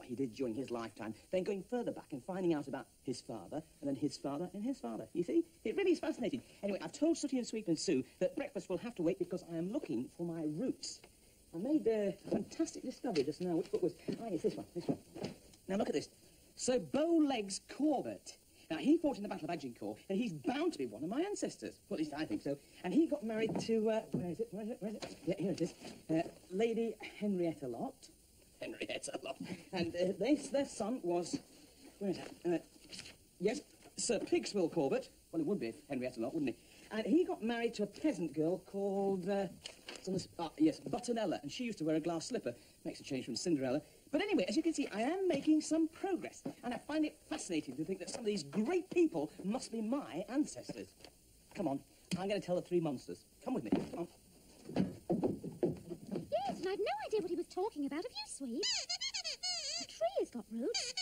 he did during his lifetime, then going further back and finding out about his father, and then his father and his father. You see? It really is fascinating. Anyway, I've told Sooty and Sweep and Sue that breakfast will have to wait because I am looking for my roots. I made a fantastic discovery just now. Which book was... Ah, yes, this one. Now, look at this. Sir Bowlegs Corbett. Now, he fought in the Battle of Agincourt, and he's bound to be one of my ancestors. Well, at least I think so. And he got married to... where is it? Yeah, here it is. Lady Henrietta Lott. Henrietta Lott. And their son was... Where is that? Yes, Sir Pigswill Corbett. Well, it would be Henrietta Lott, wouldn't he? And he got married to a peasant girl called... yes, Buttonella, and she used to wear a glass slipper. Makes a change from Cinderella. But anyway, as you can see, I am making some progress, and I find it fascinating to think that some of these great people must be my ancestors. Come on, I'm going to tell the three monsters. Come with me. Come on. Yes, and I've no idea what he was talking about. Have you, Sweet? The tree has got roots.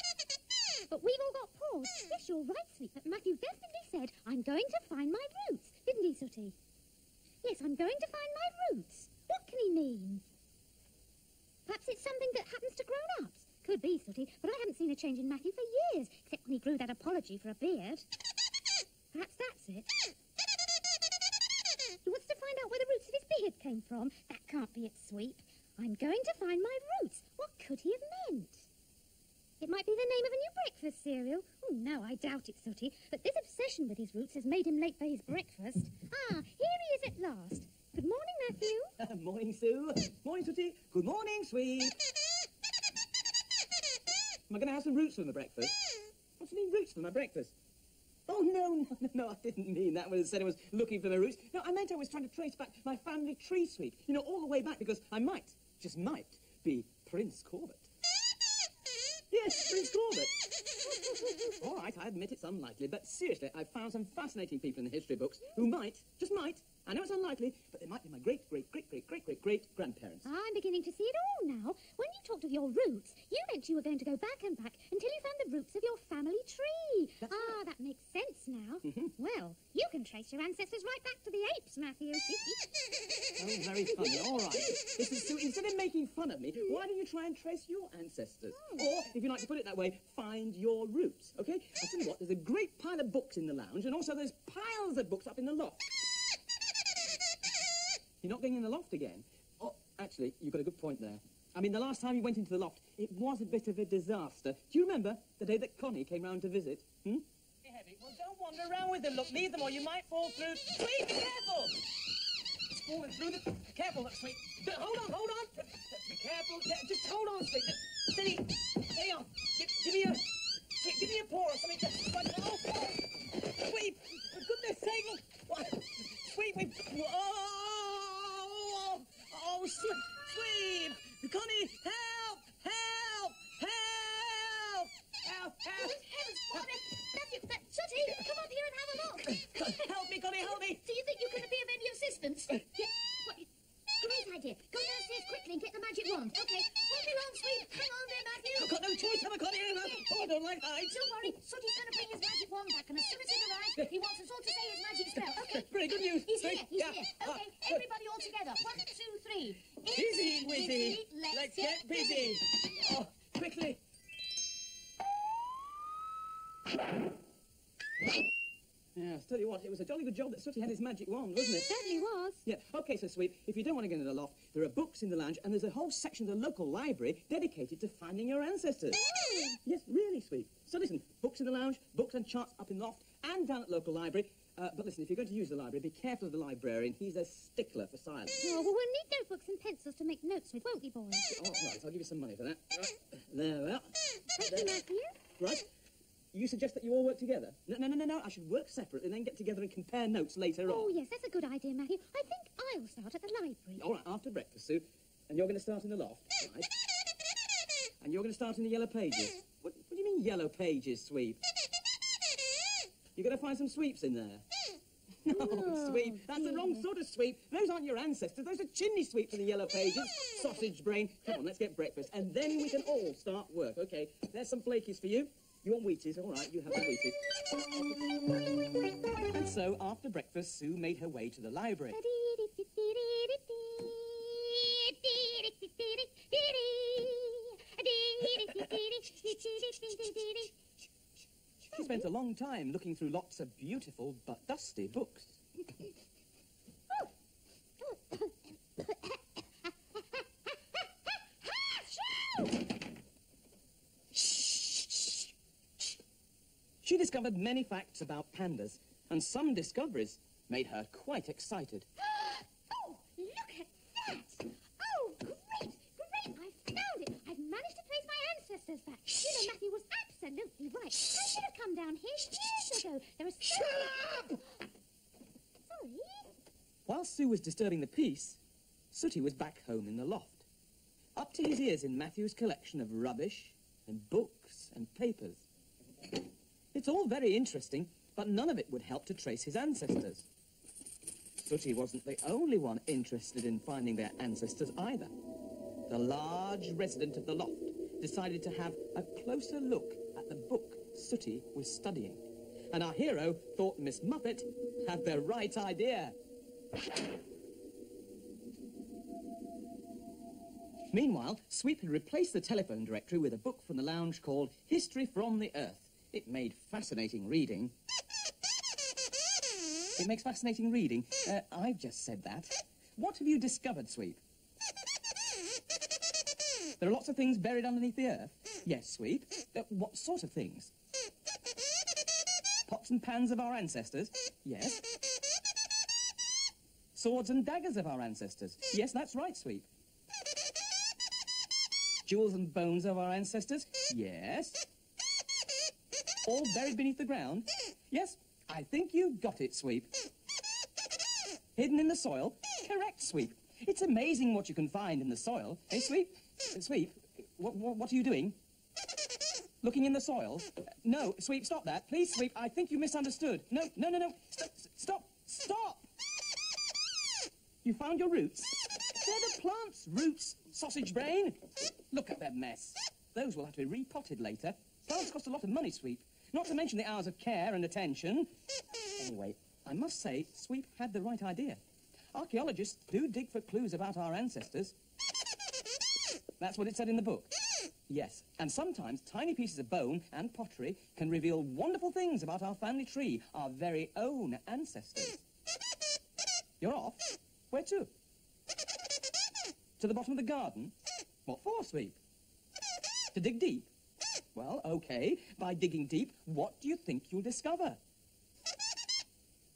But we've all got paws. Yes, you're right, Sweet, but Matthew definitely said, I'm going to find my roots. Didn't he, Sooty? Yes, I'm going to find my roots. What can he mean? Perhaps it's something that happens to grown-ups. Could be, Sooty, but I haven't seen a change in Matthew for years, except when he grew that apology for a beard. Perhaps that's it. He wants to find out where the roots of his beard came from. That can't be it, Sweep. I'm going to find my roots. What could he have meant? It might be the name of a new breakfast cereal. Oh, no, I doubt it, Sooty. But this obsession with his roots has made him late for his breakfast. Ah, here he is at last. Good morning, Matthew. Morning, Sue. Morning, Sooty. Good morning, Sweet. Am I going to have some roots for my breakfast? What do you mean, roots for my breakfast? Oh, no, I didn't mean that when I said I was looking for my roots. No, I meant I was trying to trace back my family tree, Sweet. You know, all the way back, because I might, just might, be Prince Corbett. Yes, Prince Corbett. All right, I admit it's unlikely, but seriously, I've found some fascinating people in the history books who might, just might, I know it's unlikely, but they might be my great-great-great-great-great-great-grandparents. I'm beginning to see it all now. When you talked of your roots, you meant you were going to go back and back until you found the roots of your family tree. That's right. That makes sense now. Well, you can trace your ancestors right back to the apes, Matthew. Oh, very funny. All right. Listen, Sue, instead of making fun of me, why don't you try and trace your ancestors? Or, if you like to put it that way, find your roots, OK? I'll tell you what, there's a great pile of books in the lounge, and also there's piles of books up in the loft. You're not going in the loft again? Oh, actually, you've got a good point there. I mean, the last time you went into the loft, it was a bit of a disaster. Do you remember the day that Connie came round to visit? Heavy. Well, don't wander around with them. Look, leave them or you might fall through. Sweet, be careful! It's falling through the... Careful, that's Sweet. Hold on. Be careful. Just hold on, Sweet. Steady. Stay on. Give me a... Sweet, give me a paw or something. Oh, Sweet, for goodness sake, look. Sweet, Oh, Sweet! Connie, help! Sooty, come up here and have a look. Help me, Connie, help me! Do you think you could be of any assistance? Yeah. Great idea. Go downstairs quickly and get the magic wand. Okay, hold me long, Sweet. Hang on there, Matthew. I've got no choice, have I, Connie? Oh, I don't like that. Don't worry, Sooty's going to bring his magic wand back, and as soon as he arrives, he wants us all to say his magic spell. Okay? Very good news. He's here. Okay, everybody all together. 1, 2, 3. Easy, Wizzy. Let's get busy. Oh, quickly. Yeah, I'll tell you what, it was a jolly good job that Sooty had his magic wand, wasn't it? Certainly was. Yeah, OK, so Sweet, if you don't want to go into the loft, there are books in the lounge, and there's a whole section of the local library dedicated to finding your ancestors. Yes, really, Sweet. So listen, books in the lounge, books and charts up in the loft, and down at the local library. But listen, if you're going to use the library, be careful of the librarian. He's a stickler for silence. Oh, well, we'll need notebooks and pencils to make notes with, won't we, boys? Oh, right, I'll give you some money for that. Right. There we are. Thank you, Matthew. Right. You suggest that you all work together? No. I should work separately and then get together and compare notes later on. Oh, yes, that's a good idea, Matthew. I think I'll start at the library. All right, after breakfast, Sue. And you're going to start in the loft, right? And you're going to start in the yellow pages. What do you mean yellow pages, Sweep? You're going to find some sweeps in there. No, Sweep. That's the wrong sort of sweep. Those aren't your ancestors. Those are chimney sweeps in the yellow pages. Sausage brain. Come on, let's get breakfast. And then we can all start work. OK, there's some flakies for you. You want Wheaties? All right, you have the Wheaties. And so, after breakfast, Sue made her way to the library. She spent a long time looking through lots of beautiful but dusty books. She discovered many facts about pandas, and some discoveries made her quite excited. Oh, look at that! Oh, great! I found it! I've managed to trace my ancestors back. You know, Matthew was absolutely right. I should have come down here years ago. There was so... Shut up! Sorry? While Sue was disturbing the peace, Sooty was back home in the loft, up to his ears in Matthew's collection of rubbish and books and papers. It's all very interesting, but none of it would help to trace his ancestors. Sooty wasn't the only one interested in finding their ancestors either. The large resident of the loft decided to have a closer look at the book Sooty was studying. And our hero thought Miss Muppet had the right idea. Meanwhile, Sweep had replaced the telephone directory with a book from the lounge called History from the Earth. It made fascinating reading. It makes fascinating reading. I've just said that. What have you discovered, Sweep? There are lots of things buried underneath the earth. Yes, Sweep. What sort of things? Pots and pans of our ancestors? Yes. Swords and daggers of our ancestors? Yes, that's right, Sweep. Jewels and bones of our ancestors? Yes. All buried beneath the ground? Yes, I think you got it, Sweep. Hidden in the soil? Correct, Sweep. It's amazing what you can find in the soil. Hey, Sweep? Sweep, what are you doing? Looking in the soil? No, Sweep, stop that. Please, Sweep, I think you misunderstood. No. Stop! You found your roots? They're the plant's roots, sausage brain. Look at that mess. Those will have to be repotted later. Plants cost a lot of money, Sweep. Not to mention the hours of care and attention. Anyway, I must say, Sweep had the right idea. Archaeologists do dig for clues about our ancestors. That's what it said in the book. Yes, and sometimes tiny pieces of bone and pottery can reveal wonderful things about our family tree, our very own ancestors. You're off? Where to? To the bottom of the garden? What for, Sweep? To dig deep? Well, OK. By digging deep, what do you think you'll discover?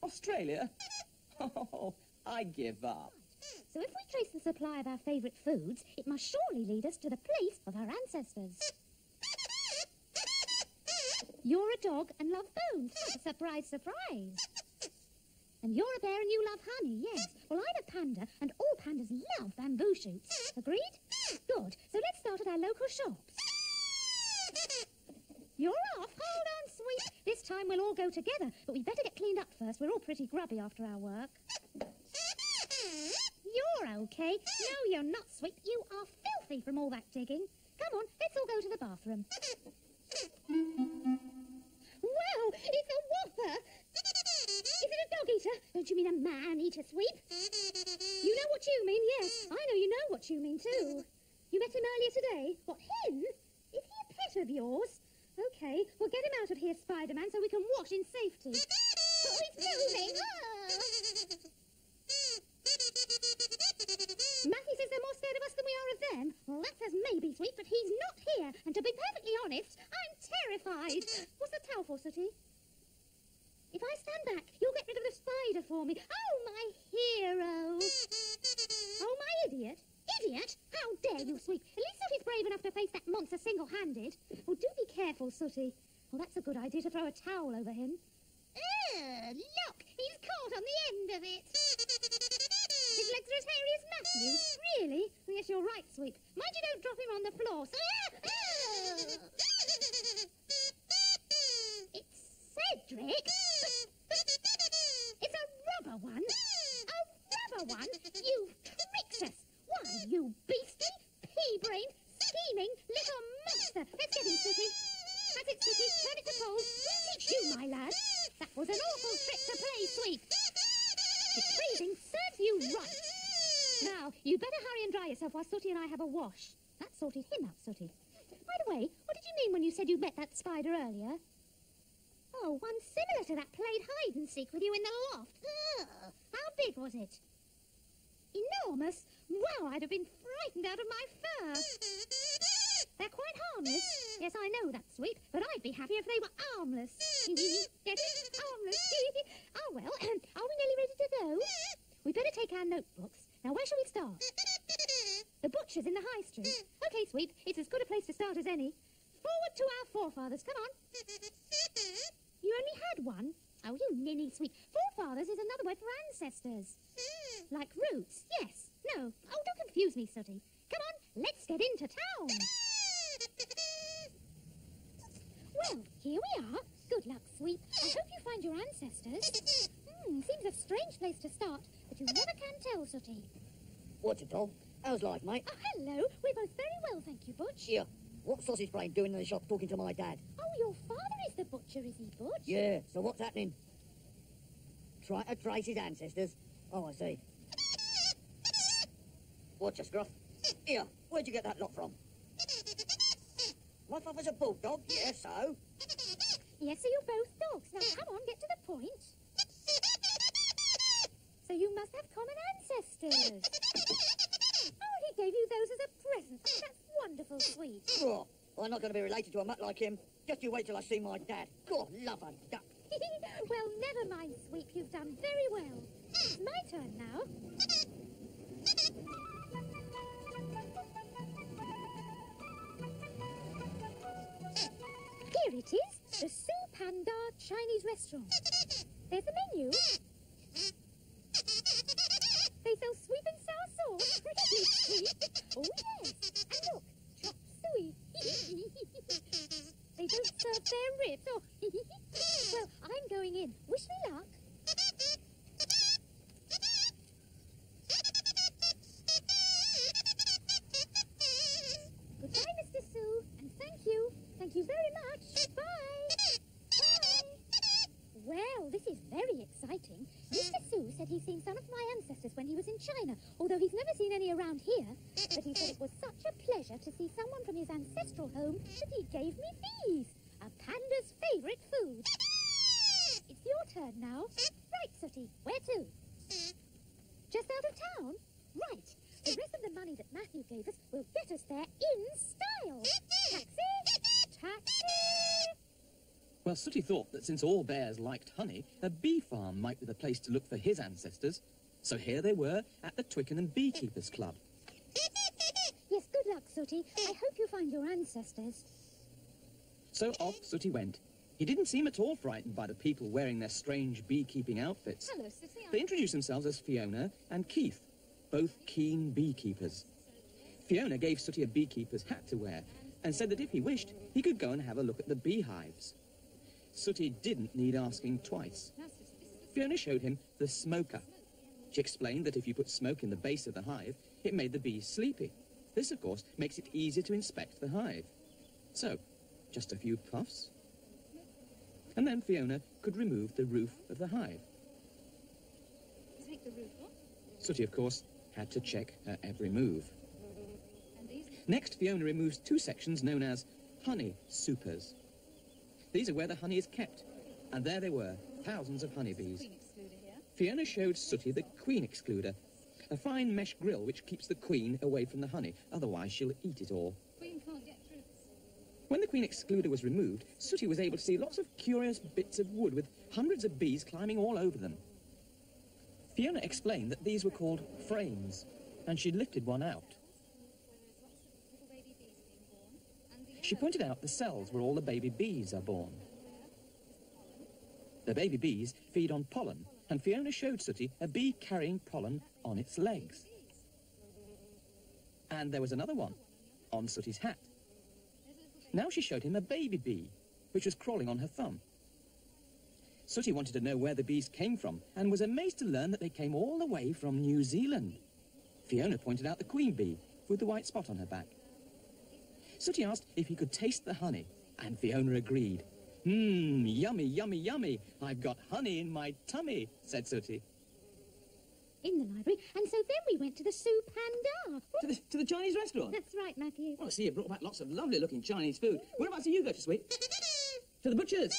Australia? Oh, I give up. So if we trace the supply of our favourite foods, it must surely lead us to the place of our ancestors. You're a dog and love bones. Surprise, surprise. And you're a bear and you love honey, yes. Well, I'm a panda, and all pandas love bamboo shoots. Agreed? Good. So let's start at our local shops. You're off. Hold on, Sweep. This time we'll all go together, but we'd better get cleaned up first. We're all pretty grubby after our work. You're okay. No, you're not, Sweep. You are filthy from all that digging. Come on, let's all go to the bathroom. Wow, it's a whopper. Is it a dog eater? Don't you mean a man eater, Sweep? You know what you mean, yes. I know you know what you mean, too. You met him earlier today? What, him? Is he a pet of yours? OK, we'll get him out of here, Spider-Man, so we can wash in safety. Oh, he's moving! Matthew says they're more scared of us than we are of them. Well, that says maybe, Sweet, but he's not here. And to be perfectly honest, I'm terrified. What's the towel for, Sooty? If I stand back, you'll get rid of the spider for me. Oh, my hero. Oh, my idiot. Idiot? How dare you, Sweet? At least Sooty's brave enough to face that monster single-handed. Oh, do be careful, Sooty. Well, that's a good idea to throw a towel over him. Look! He's caught on the end of it. His legs are as hairy as Matthew's. Really? Oh, yes, you're right, Sweep. Mind you don't drop him on the floor. It's Cedric. It's a rubber one. A rubber one? You tricked us. Why, you beastly, pea-brained, scheming little monster. Let's get him, Sooty. That's it, Sooty. Turn it to pole. We'll teach you, my lad. That was an awful trick to play, Sweep. It's freezing. Serves you right. Now, you better hurry and dry yourself while Sooty and I have a wash. That sorted him out, Sooty. By the way, what did you mean when you said you'd met that spider earlier? Oh, one similar to that played hide-and-seek with you in the loft. Ugh. How big was it? Enormous? Wow, I'd have been frightened out of my fur. They're quite harmless. Yes, I know that's sweet, but I'd be happier if they were armless. Get it? Armless. Oh, well, are we nearly ready to go? We'd better take our notebooks. Now, where shall we start? The butcher's in the High Street. OK, Sweep, it's as good a place to start as any. Forward to our forefathers, come on. You only had one? Oh, you ninny, Sweep. Forefathers is another word for ancestors. Like roots, yes. No. Oh, don't confuse me, Sooty. Come on, let's get into town. Well, here we are. Good luck, Sweep. I hope you find your ancestors. Seems a strange place to start, but you never can tell, Sooty. What's it, Tom? How's life, mate? Oh, hello. We're both very well, thank you, Butch. Here. What's Sausage Brain doing in the shop talking to my dad? Oh, your father is the butcher, is he, Butch? Yeah, so what's happening? Try to trace his ancestors? Oh, I see. What's your scruff? Here, where'd you get that lot from? My father's a bulldog, yeah, so? Yes, so you're both dogs. Now, come on, get to the point. So you must have common ancestors. Oh, he gave you those as a present. Oh, that's wonderful, Sweet. Oh, I'm not going to be related to a mutt like him. Just you wait till I see my dad. God, love a duck. Well, never mind, Sweep. You've done very well. It's my turn now. Here it is, the Su Panda Chinese restaurant. There's the menu. They sell sweet and sour sauce. Really sweet. Oh, yes. And look, chop suey. They don't serve their ribs. Oh, well, I'm going in. Wish me luck. Goodbye, Mr. Sue, and thank you. Thank you very much. Bye. Bye. Well, this is very exciting. Mr. Sue said he's seen some of my ancestors when he was in China, although he's never seen any around here. But he said it was such a pleasure to see someone from his ancestral home that he gave me these, a panda's favourite food. It's your turn now. Right, Sooty, where to? Just out of town? Right. The rest of the money that Matthew gave us will get us there in style. Taxi! Taxi! Well, Sooty thought that since all bears liked honey, a bee farm might be the place to look for his ancestors. So here they were at the Twickenham Beekeepers' Club. Yes, good luck, Sooty. I hope you find your ancestors. So off Sooty went. He didn't seem at all frightened by the people wearing their strange beekeeping outfits. Hello, Sooty. They introduced themselves as Fiona and Keith, both keen beekeepers. Fiona gave Sooty a beekeeper's hat to wear and said that if he wished, he could go and have a look at the beehives. Sooty didn't need asking twice. Fiona showed him the smoker. She explained that if you put smoke in the base of the hive, it made the bees sleepy. This, of course, makes it easier to inspect the hive. So, just a few puffs, and then Fiona could remove the roof of the hive. Take the roof off. Sooty, of course, had to check her every move. Next, Fiona removes two sections known as honey supers. These are where the honey is kept, and there they were, thousands of honeybees. Fiona showed Sooty the queen excluder, a fine mesh grill which keeps the queen away from the honey, otherwise she'll eat it all. Queen can't get through. When the queen excluder was removed, Sooty was able to see lots of curious bits of wood with hundreds of bees climbing all over them. Fiona explained that these were called frames, and she'd lifted one out. She pointed out the cells where all the baby bees are born. The baby bees feed on pollen, and Fiona showed Sooty a bee carrying pollen on its legs. And there was another one, on Sooty's hat. Now she showed him a baby bee, which was crawling on her thumb. Sooty wanted to know where the bees came from, and was amazed to learn that they came all the way from New Zealand. Fiona pointed out the queen bee, with the white spot on her back. Sooty asked if he could taste the honey, and Fiona agreed. Yummy, yummy, yummy. I've got honey in my tummy, said Sooty. in the library, and so then we went to the Soup Panda. To the Chinese restaurant? That's right, Matthew. Well, I see you brought back lots of lovely-looking Chinese food. Whereabouts did you go to, sweet? To the butcher's.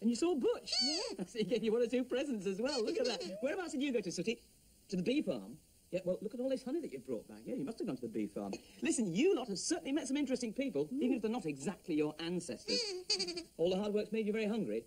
And you saw Butch? Yeah. I see he gave you one or two presents as well. Look at that. Whereabouts did you go to, Sooty? To the bee farm? Yeah, well, look at all this honey that you've brought back. Yeah, you must have gone to the bee farm. Listen, you lot have certainly met some interesting people, even if they're not exactly your ancestors. All the hard work's made you very hungry.